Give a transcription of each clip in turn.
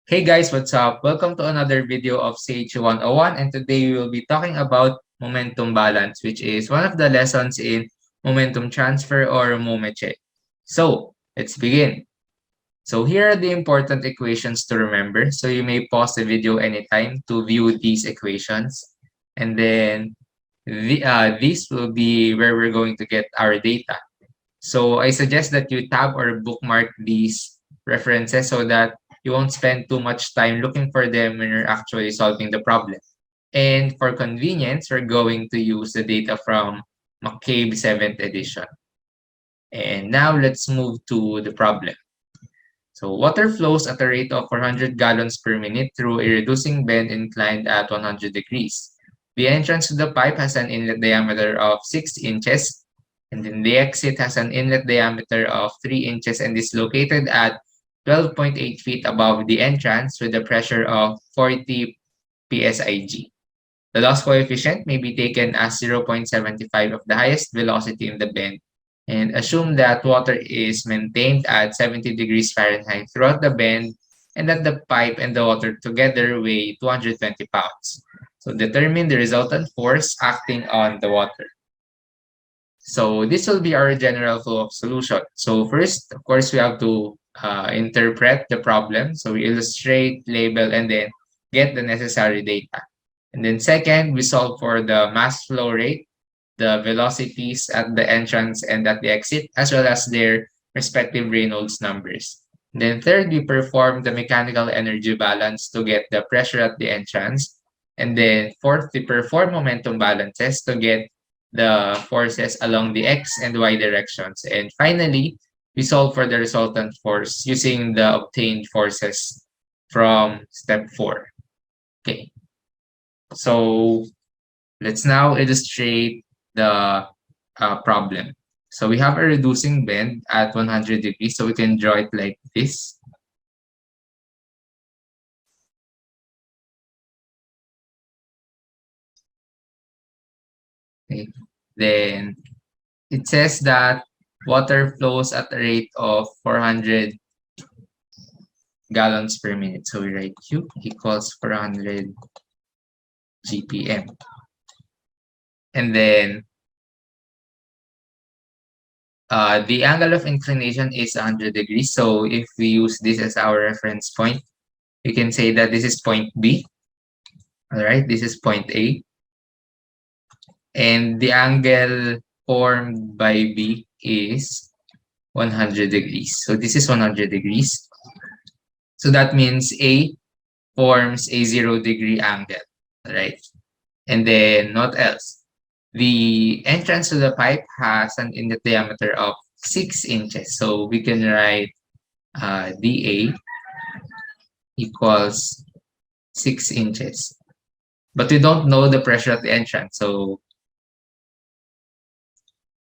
Hey guys, what's up? Welcome to another video of CH101, and today we will be talking about momentum balance, which is one of the lessons in momentum transfer or MOMECHE. So, let's begin. So here are the important equations to remember. So you may pause the video anytime to view these equations. And then this will be where we're going to get our data. So I suggest that you tab or bookmark these references so that you won't spend too much time looking for them when you're actually solving the problem. And for convenience, we're going to use the data from McCabe 7th edition. And now let's move to the problem. So water flows at a rate of 400 gallons per minute through a reducing bend inclined at 100 degrees. The entrance to the pipe has an inlet diameter of 6 inches, and then the exit has an inlet diameter of 3 inches and is located at 12.8 feet above the entrance with a pressure of 40 psig. The loss coefficient may be taken as 0.75 of the highest velocity in the bend, and assume that water is maintained at 70 degrees Fahrenheit throughout the bend and that the pipe and the water together weigh 220 pounds. So determine the resultant force acting on the water. So this will be our general flow of solution. So first, of course, we have to interpret the problem. So we illustrate, label, and then get the necessary data. And then second, we solve for the mass flow rate, the velocities at the entrance and at the exit, as well as their respective Reynolds numbers. Then third, we perform the mechanical energy balance to get the pressure at the entrance. And then fourth, we perform momentum balances to get the forces along the x and y directions. And finally, we solve for the resultant force using the obtained forces from step 4. Okay, so let's now illustrate the problem. So we have a reducing bend at 100 degrees, so we can draw it like this. Okay. Then it says that water flows at a rate of 400 gallons per minute. So we write Q equals 400 GPM. And then the angle of inclination is 100 degrees. So if we use this as our reference point, we can say that this is point B. All right, this is point A. And the angle formed by B is 100 degrees. So this is 100 degrees. So that means A forms a 0-degree angle, right? And then what else? The entrance to the pipe has an inlet diameter of 6 inches. So we can write dA equals 6 inches. But we don't know the pressure at the entrance. So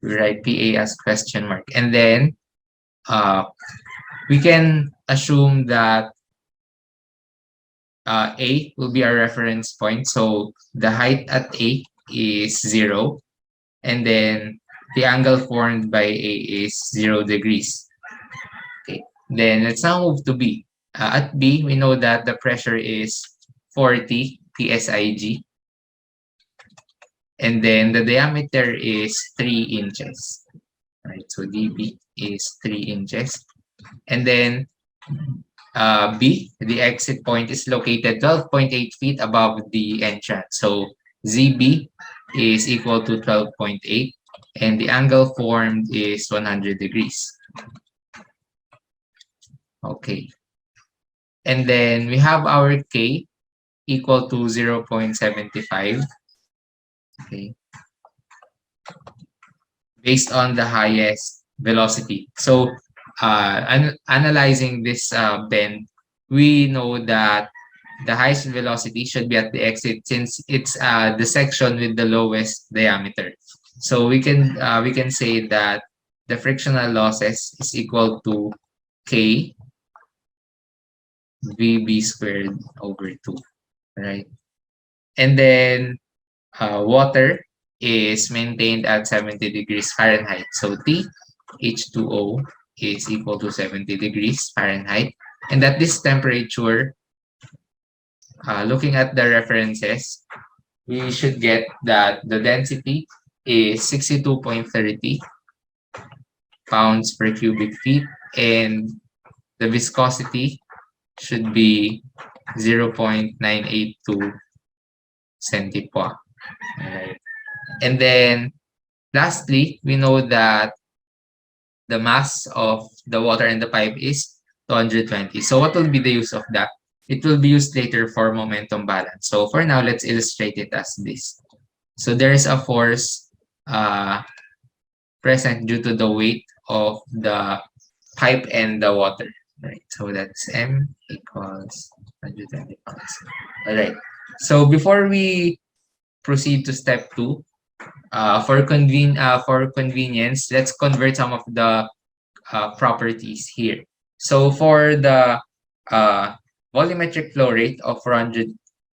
we write PA as question mark. And then we can assume that A will be our reference point. So the height at A is 0. And then the angle formed by A is 0 degrees. Okay. Then let's now move to B. At B, we know that the pressure is 40 psig. And then the diameter is 3 inches. Right, so dB is 3 inches. And then B, the exit point, is located 12.8 feet above the entrance. So ZB is equal to 12.8, and the angle formed is 100 degrees. Okay. And then we have our K equal to 0.75. Okay. Based on the highest velocity. So analyzing this bend, we know that the highest velocity should be at the exit since it's the section with the lowest diameter. So we can say that the frictional losses is equal to K VB squared over 2, right? And then water is maintained at 70 degrees Fahrenheit. So T H2O is equal to 70 degrees Fahrenheit. And at this temperature, looking at the references, we should get that the density is 62.30 pounds per cubic feet, and the viscosity should be 0.982 centipoa. Alright. And then lastly, we know that the mass of the water in the pipe is 220. So what will be the use of that? It will be used later for momentum balance. So for now, let's illustrate it as this. So there is a force uh, present due to the weight of the pipe and the water. Right. So that's M equals 120 pounds. All right. So before we proceed to step two, for convenience, let's convert some of the properties here. So for the volumetric flow rate of 400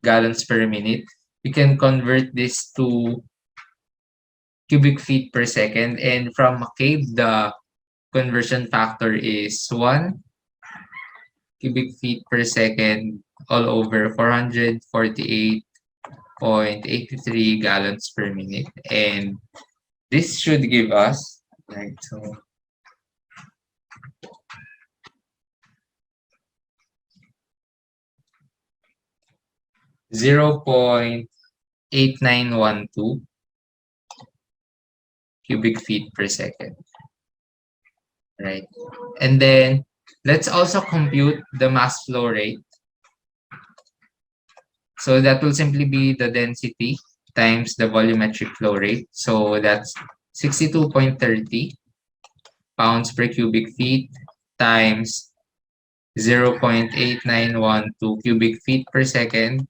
gallons per minute, we can convert this to cubic feet per second. And from McCabe, the conversion factor is 1 cubic feet per second all over 448.83 gallons per minute. And this should give us, right, so 0.8912 cubic feet per second, right? And then let's also compute the mass flow rate. So that will simply be the density times the volumetric flow rate. So that's 62.30 pounds per cubic feet times 0.8912 cubic feet per second.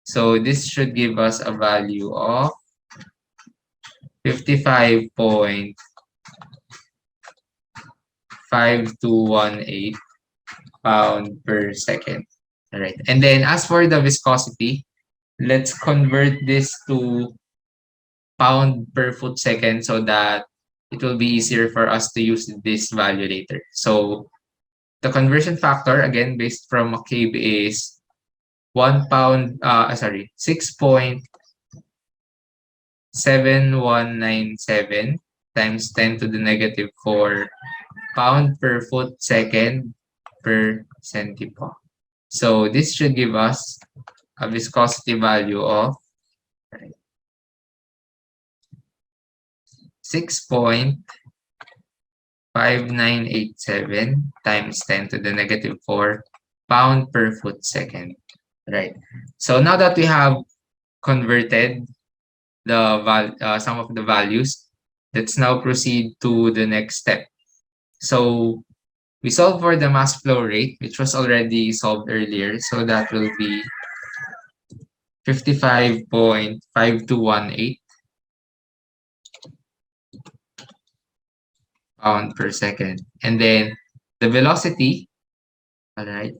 So this should give us a value of 55.5218 pound per second. All right. And then as for the viscosity, let's convert this to pound per foot second so that it will be easier for us to use this value later. So the conversion factor, again, based from McCabe, is 1 pound, 6.7197 times 10 to the negative 4 pound per foot second per centipoa. So this should give us a viscosity value of 6.5987 times 10 to the negative 4 pound per foot second. Right. So now that we have converted some of the values, let's now proceed to the next step. So we solve for the mass flow rate, which was already solved earlier. So that will be 55.5218 pound per second. And then the velocity, all right.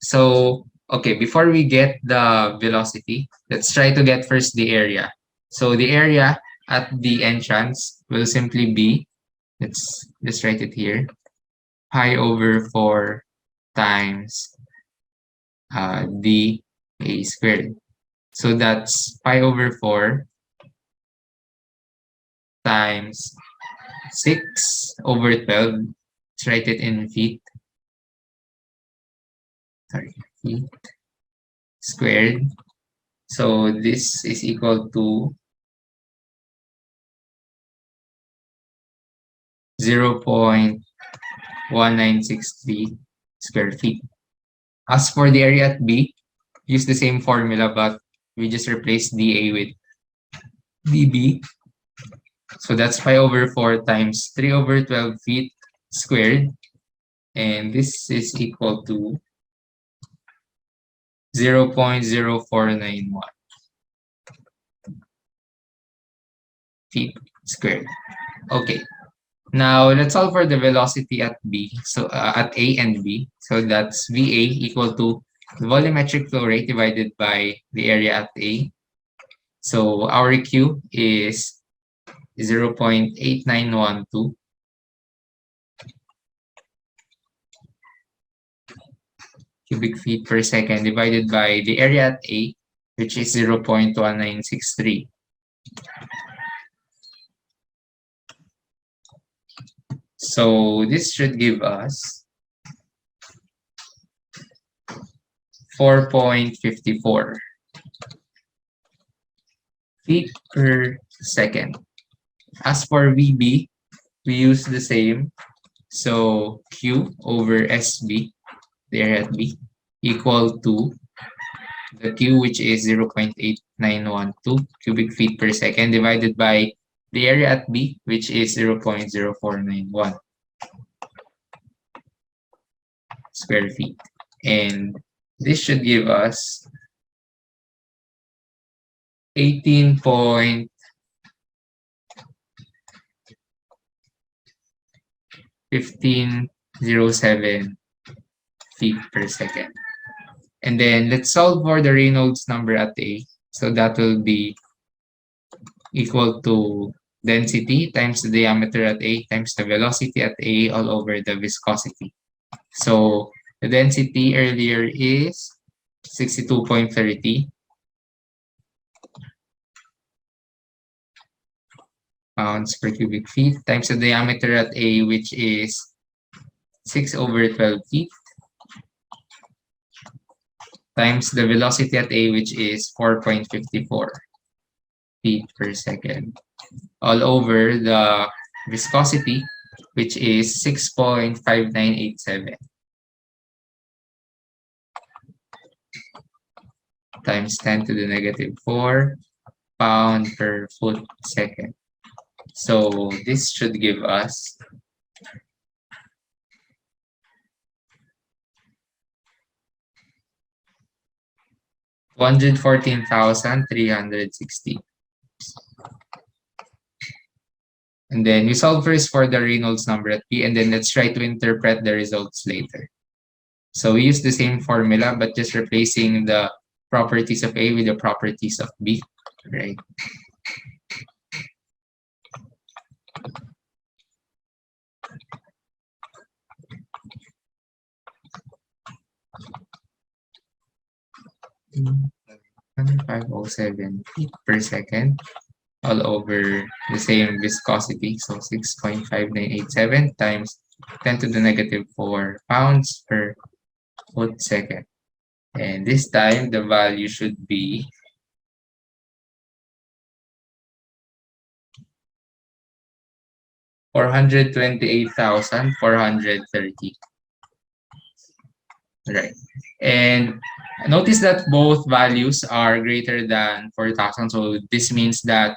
So, okay, before we get the velocity, let's try to get first the area. So the area at the entrance will simply be, let's write it here, pi over 4 times d a squared. So that's pi over 4 times 6 over 12. Let's write it in feet. Sorry, feet squared. So this is equal to 0.1963 square feet. As for the area at B, use the same formula, but we just replace dA with dB. So that's pi over 4 times 3 over 12 feet squared. And this is equal to 0.0491 feet squared. Okay. Now let's solve for the velocity at B. So at A and B. So that's VA equal to the volumetric flow rate divided by the area at A. So our Q is 0.8912 cubic feet per second divided by the area at A, which is 0.1963. So this should give us 4.54 feet per second. As for VB, we use the same. So Q over SB, the area at B, equal to the Q, which is 0.8912 cubic feet per second, divided by the area at B, which is 0.0491 square feet. And this should give us 18.1507 feet per second. And then let's solve for the Reynolds number at A. So that will be equal to density times the diameter at A times the velocity at A all over the viscosity. So the density earlier is 62.30 pounds per cubic feet times the diameter at A, which is 6 over 12 feet, times the velocity at A, which is 4.54 feet per second, all over the viscosity, which is 6.5987 times 10 to the negative 4 pound per foot second. So this should give us 114,360. And then we solve first for the Reynolds number at P, and then let's try to interpret the results later. So we use the same formula, but just replacing the properties of A with the properties of B, right? Mm, 507 feet per second all over the same viscosity. So 6.5987 times 10 to the negative 4 pounds per foot second. And this time the value should be 428,430. Right. And notice that both values are greater than 4,000. So this means that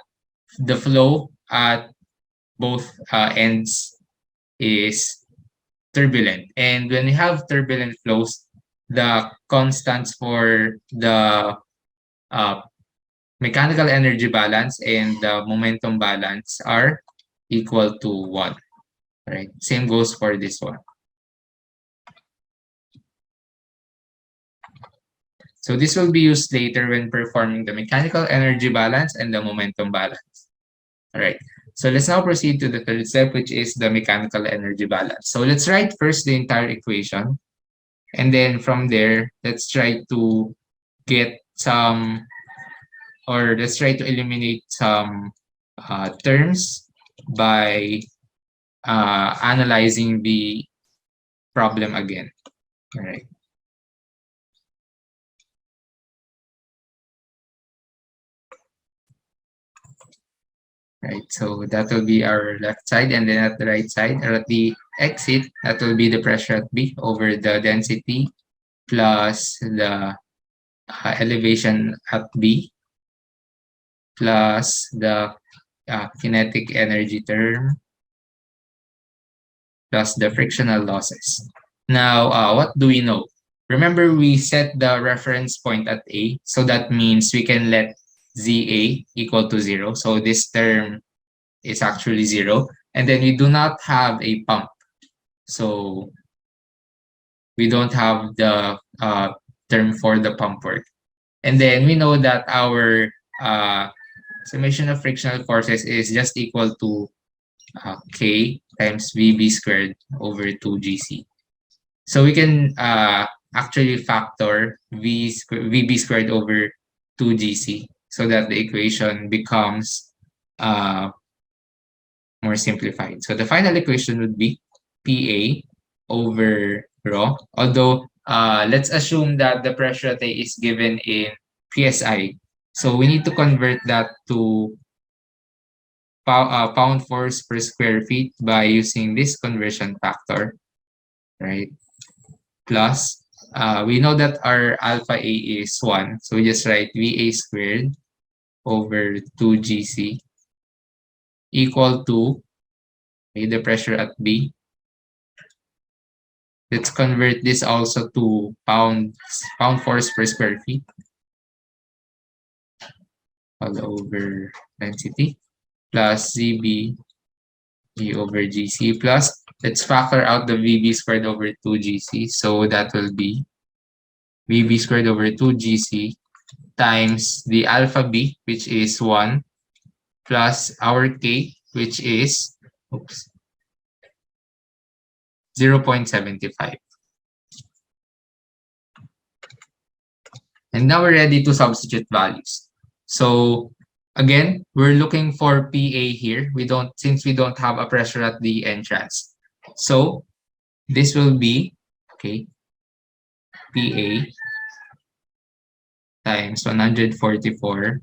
the flow at both ends is turbulent. And when we have turbulent flows, the constants for the mechanical energy balance and the momentum balance are equal to 1. Right? Same goes for this one. So this will be used later when performing the mechanical energy balance and the momentum balance. All right. So let's now proceed to the third step, which is the mechanical energy balance. So let's write first the entire equation. And then from there, let's try to get some, or let's try to eliminate some terms by analyzing the problem again. All right. Right, so that will be our left side, and then at the right side, or at the exit, that will be the pressure at B over the density plus the elevation at B plus the kinetic energy term plus the frictional losses. Now, what do we know? Remember, we set the reference point at A, so that means we can let ZA equal to 0. So this term is actually 0. And then we do not have a pump. So we don't have the term for the pump work. And then we know that our summation of frictional forces is just equal to K times VB squared over 2GC. So we can actually factor VB squared over 2GC so that the equation becomes more simplified. So the final equation would be PA over rho. Although, let's assume that the pressure at A is given in PSI. So we need to convert that to pound force per square feet by using this conversion factor, right? Plus, we know that our alpha A is 1. So we just write VA squared over 2GC equal to, okay, the pressure at B. Let's convert this also to pound force per square feet all over density plus ZB E over GC plus, let's factor out the VB squared over 2GC. So that will be VB squared over 2GC times the alpha B, which is 1, plus our K, which is 0.75. And now we're ready to substitute values. So again, we're looking for PA here. Since we don't have a pressure at the entrance. So this will be, okay, PA times 144,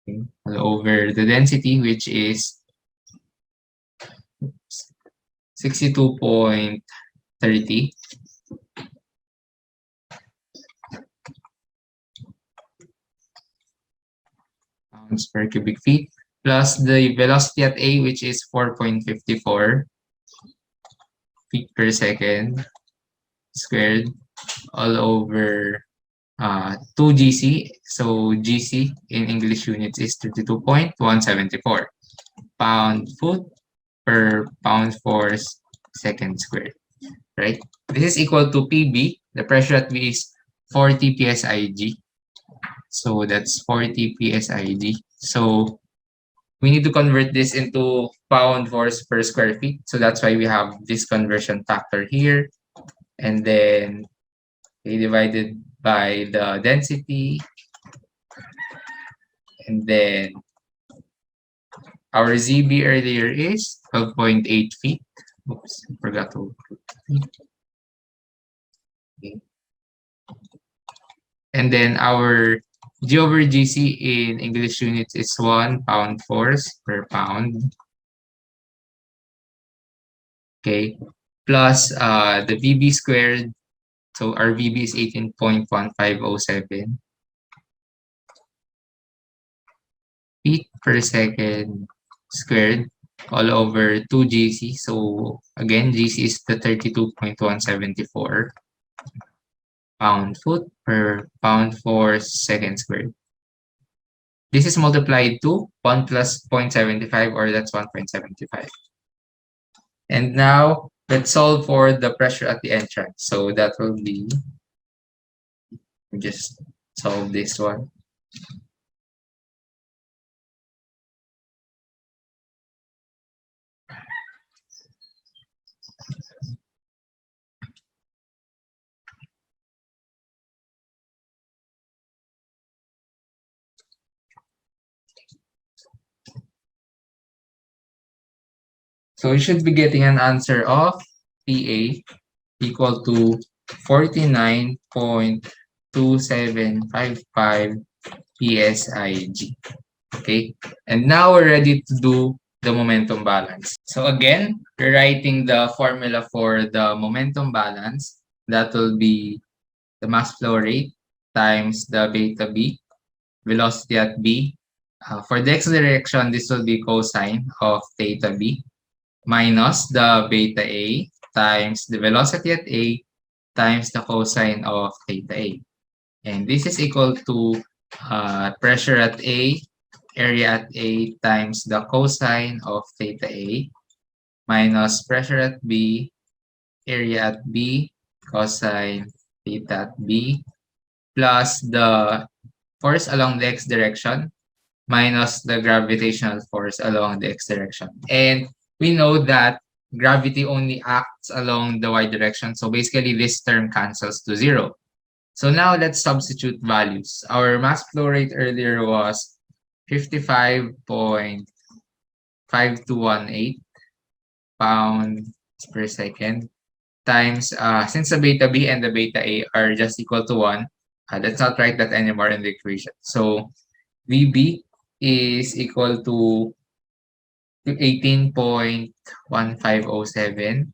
okay, all over the density, which is 62.30 pounds per cubic feet, plus the velocity at A, which is 4.54 feet per second squared all over 2GC. So GC in English units is 32.174 pound-foot per pound force second squared, right? This is equal to PB. The pressure at B is 40 psig. So that's 40 psig. So we need to convert this into pound force per square feet. So that's why we have this conversion factor here. And then divided by the density. And then our ZB earlier is 12.8 feet. Oops, I forgot to. Okay. And then our G over GC in English units is 1 pound force per pound. Okay. Plus the VB squared. So our VB is 18.1507 feet per second squared all over 2GC. So again, GC is the 32.174 pound-foot per pound force second squared. This is multiplied to 1 plus 0.75, or that's 1.75. And now let's solve for the pressure at the entrance. So that will be, just solve this one. So you should be getting an answer of PA equal to 49.2755 psig. Okay, and now we're ready to do the momentum balance. So again, we're writing the formula for the momentum balance. That will be the mass flow rate times the beta B, velocity at B. For the x direction, this will be cosine of theta B minus the beta A times the velocity at A times the cosine of theta A. And this is equal to pressure at A, area at A times the cosine of theta A minus pressure at B, area at B, cosine theta at B, plus the force along the x direction minus the gravitational force along the x direction. And we know that gravity only acts along the y direction. So basically, this term cancels to 0. So now let's substitute values. Our mass flow rate earlier was 55.5218 pounds per second times, since the beta B and the beta A are just equal to 1, let's not write that anymore in the equation. So VB is equal to 18.1507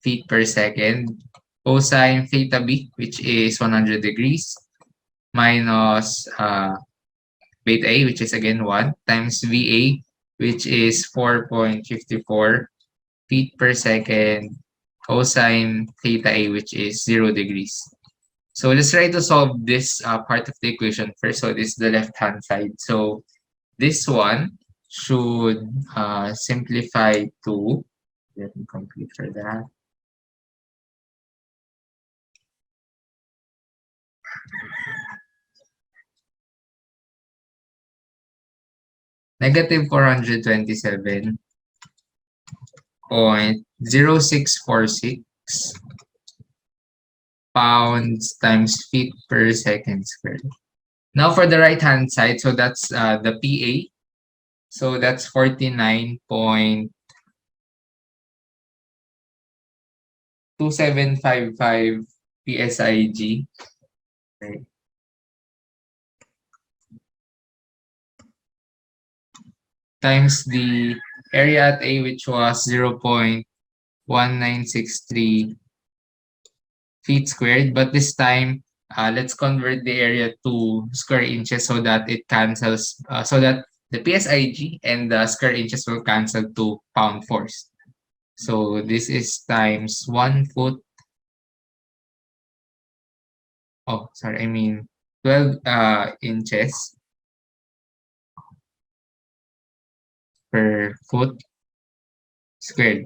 feet per second. Cosine theta B, which is 100 degrees, minus beta A, which is again 1, times VA, which is 4.54 feet per second, cosine theta A, which is 0 degrees. So let's try to solve this part of the equation first. So this is the left-hand side. So this one should simplify to, let me complete for that. Negative 427.0646 pounds times feet per second squared. Now for the right hand side, so that's the PA. So that's 49.2755 PSIG. Okay. Times the area at A, which was 0.1963 feet squared. But this time, let's convert the area to square inches so that it cancels, so that the PSIG and the square inches will cancel to pound force. So this is times 1 foot. Oh, sorry, I mean 12 inches per foot squared.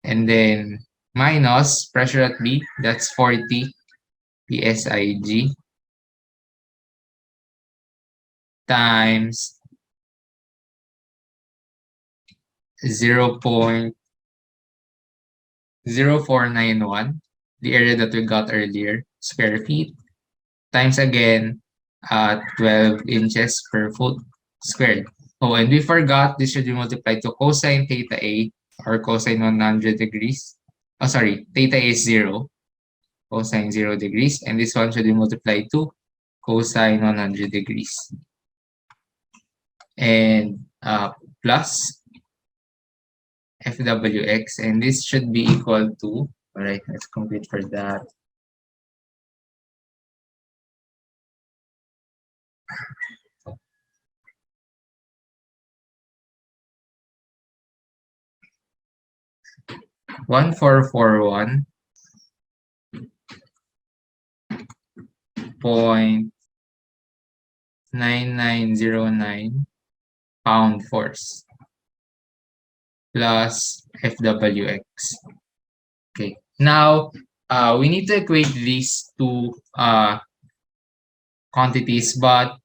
And then minus pressure at B, that's 40 PSIG times 0.0491, the area that we got earlier, square feet, times again 12 inches per foot squared. Oh, and we forgot this should be multiplied to cosine theta A, or cosine 100 degrees. Oh, sorry, theta A is 0, cosine 0 degrees, and this one should be multiplied to cosine 100 degrees. And plus FWX, and this should be equal to, all right, let's complete for that. One four four one point 9909 pound force plus FWX. Okay, now we need to equate these two quantities, but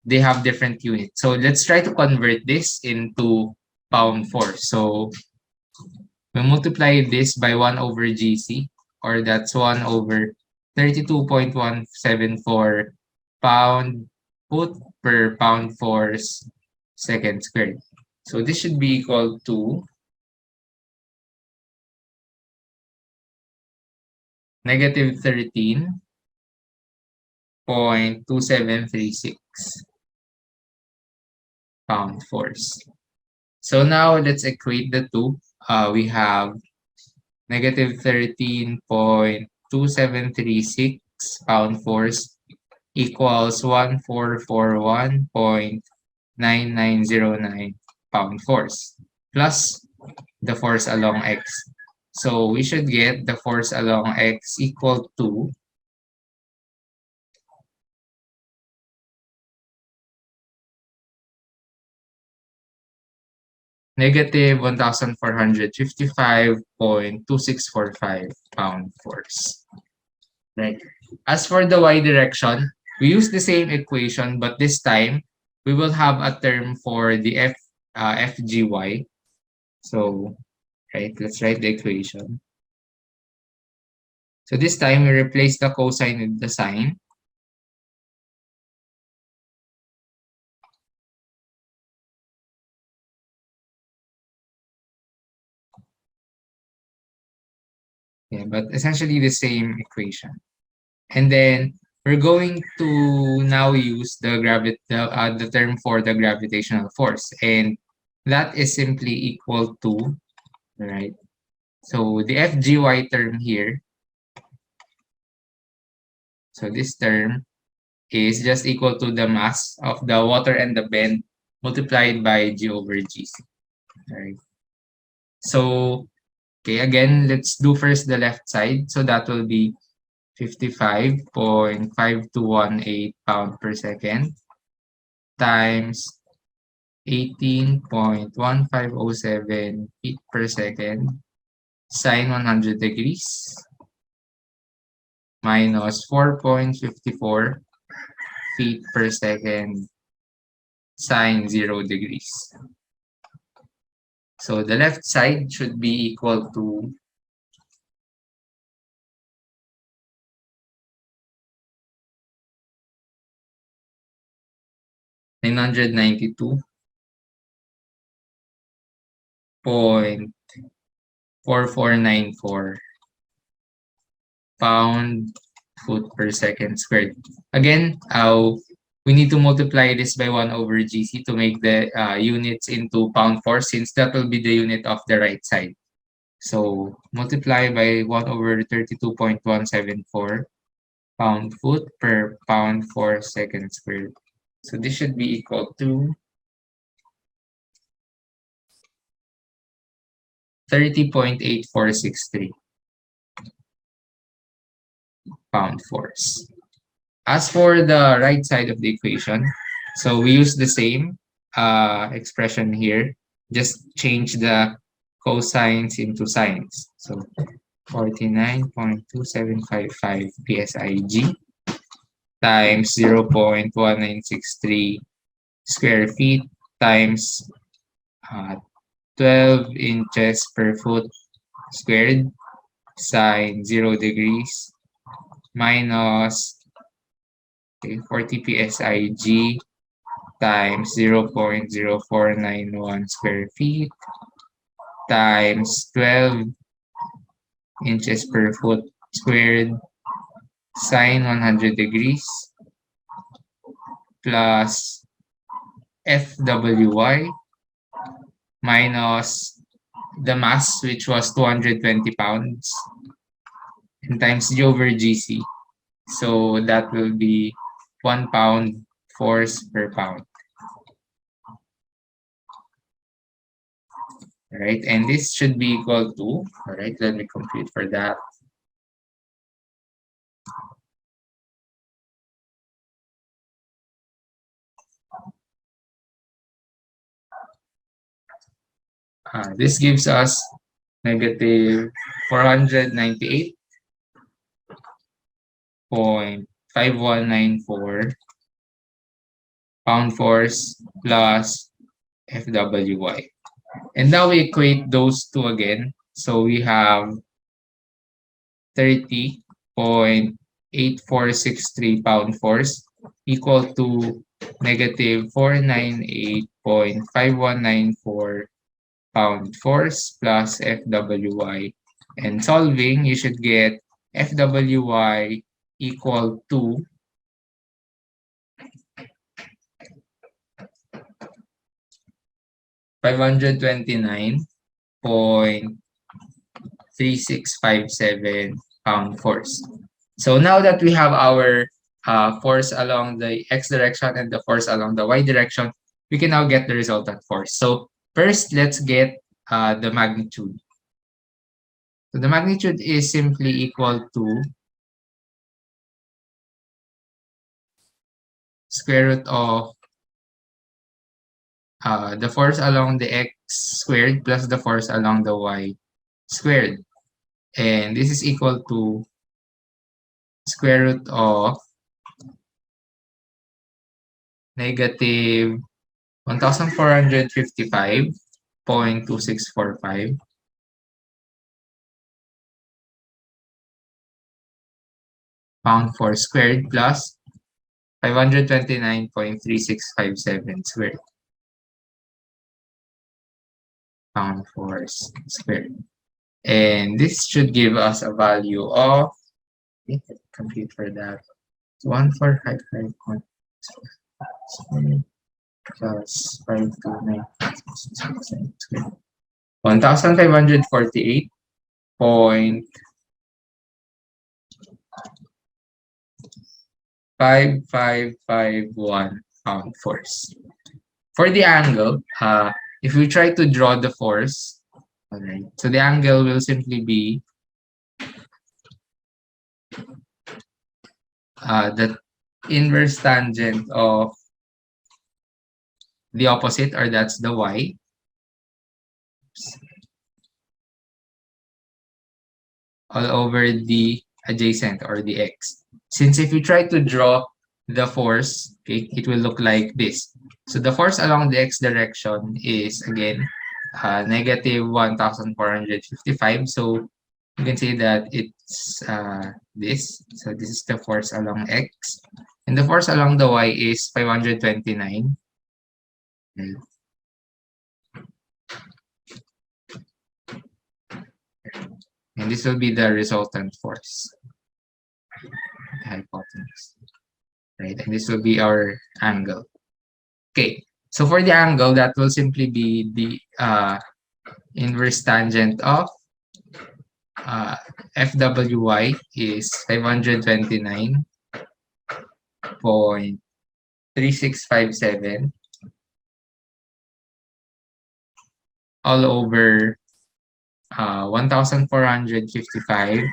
they have different units. So let's try to convert this into pound force. So we multiply this by 1 over GC, or that's 1 over 32.174 pound foot per pound force second squared. So this should be equal to negative 13.2736 pound force. So now let's equate the two. We have negative 13.2736 pound force equals 1441.9909 pound force plus the force along X. So we should get the force along X equal to negative 1,455.2645 pound force. Right. As for the y direction, we use the same equation, but this time we will have a term for the FGY. So, right, let's write the equation. So this time we replace the cosine with the sine. Yeah, but essentially the same equation. And then we're going to now use the term for the gravitational force, and that is simply equal to, right? So the FGY term here, so this term is just equal to the mass of the water and the bend multiplied by G over GC. Right. So, okay, again, let's do first the left side. So that will be 55.5218 pound per second times 18.1507 feet per second sine 100 degrees minus 4.54 feet per second sine 0 degrees. So the left side should be equal to 992.4494 pound foot per second squared. Again, we need to multiply this by 1 over GC to make the units into pound force, since that will be the unit of the right side. So multiply by 1 over 32.174 pound foot per pound for second squared. So this should be equal to 30.8463 pound force. As for the right side of the equation, so we use the same expression here, just change the cosines into sines. So 49.2755 PSIG times 0.1963 square feet times uh, 12 inches per foot squared sine 0 degrees minus 40 PSIG times 0.0491 square feet times 12 inches per foot squared sine 100 degrees plus FWY minus the mass, which was 220 pounds, and times G over GC. So that will be 1 pound force per pound. All right, and this should be equal to, all right, let me compute for that. This gives us negative 498.5194 pound force plus FWY. And now we equate those two again. So we have 30.8463 pound force equal to negative 498.5194 pound force plus FWY. And solving, you should get FWY equal to 529.3657 pound force. So now that we have our force along the x direction and the force along the y direction, we can now get the resultant force. So first, let's get the magnitude. So the magnitude is simply equal to square root of the force along the x squared plus the force along the y squared. And this is equal to square root of negative 1,455 0.2645 pound force squared plus 529.3657 squared pound force squared. And this should give us a value of, compute for that, 1455 plus 529 squared. 1,548.5551 pound force. For the angle, if we try to draw the force, alright, so the angle will simply be the inverse tangent of the opposite, or that's the y, all over the adjacent, or the x. Since if you try to draw the force, okay, it will look like this. So the force along the x direction is again negative 1,455. So you can say that it's this. So this is the force along x. And the force along the y is 529. Okay. And this will be the resultant force, the hypotenuse. Right, and this will be our angle. Okay, so for the angle, that will simply be the inverse tangent of FWY is 529.3657 all over 1,455.2645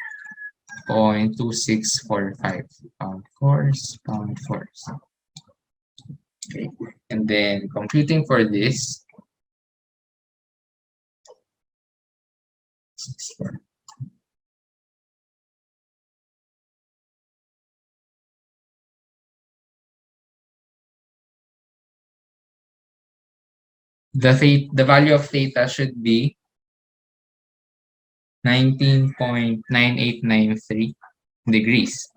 pound force. Okay, and then computing for this, the value of theta should be 19.9893 degrees.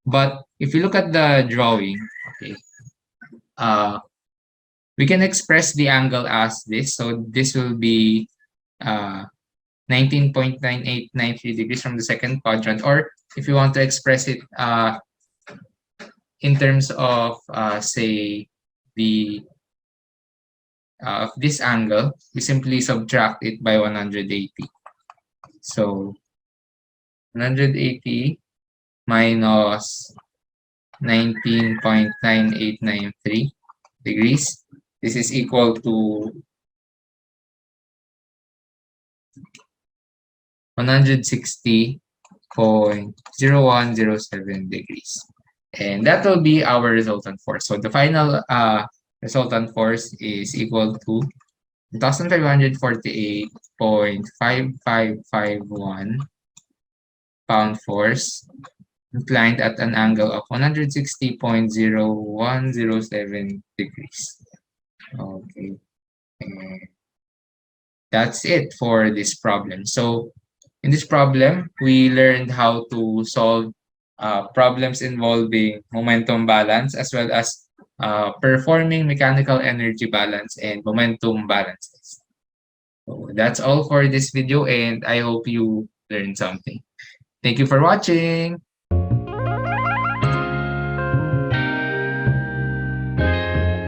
But if you look at the drawing, okay, we can express the angle as this. So this will be 19.9893 degrees from the second quadrant. Or if you want to express it in terms of, say, the of this angle, we simply subtract it by 180. So 180 minus 19.9893 degrees. This is equal to 160.0107 degrees. And that will be our resultant force. So the final resultant force is equal to 1,548.5551 pound force inclined at an angle of 160.0107 degrees. Okay. And that's it for this problem. So in this problem, we learned how to solve problems involving momentum balance, as well as performing mechanical energy balance and momentum balances. So that's all for this video, and I hope you learned something. Thank you for watching.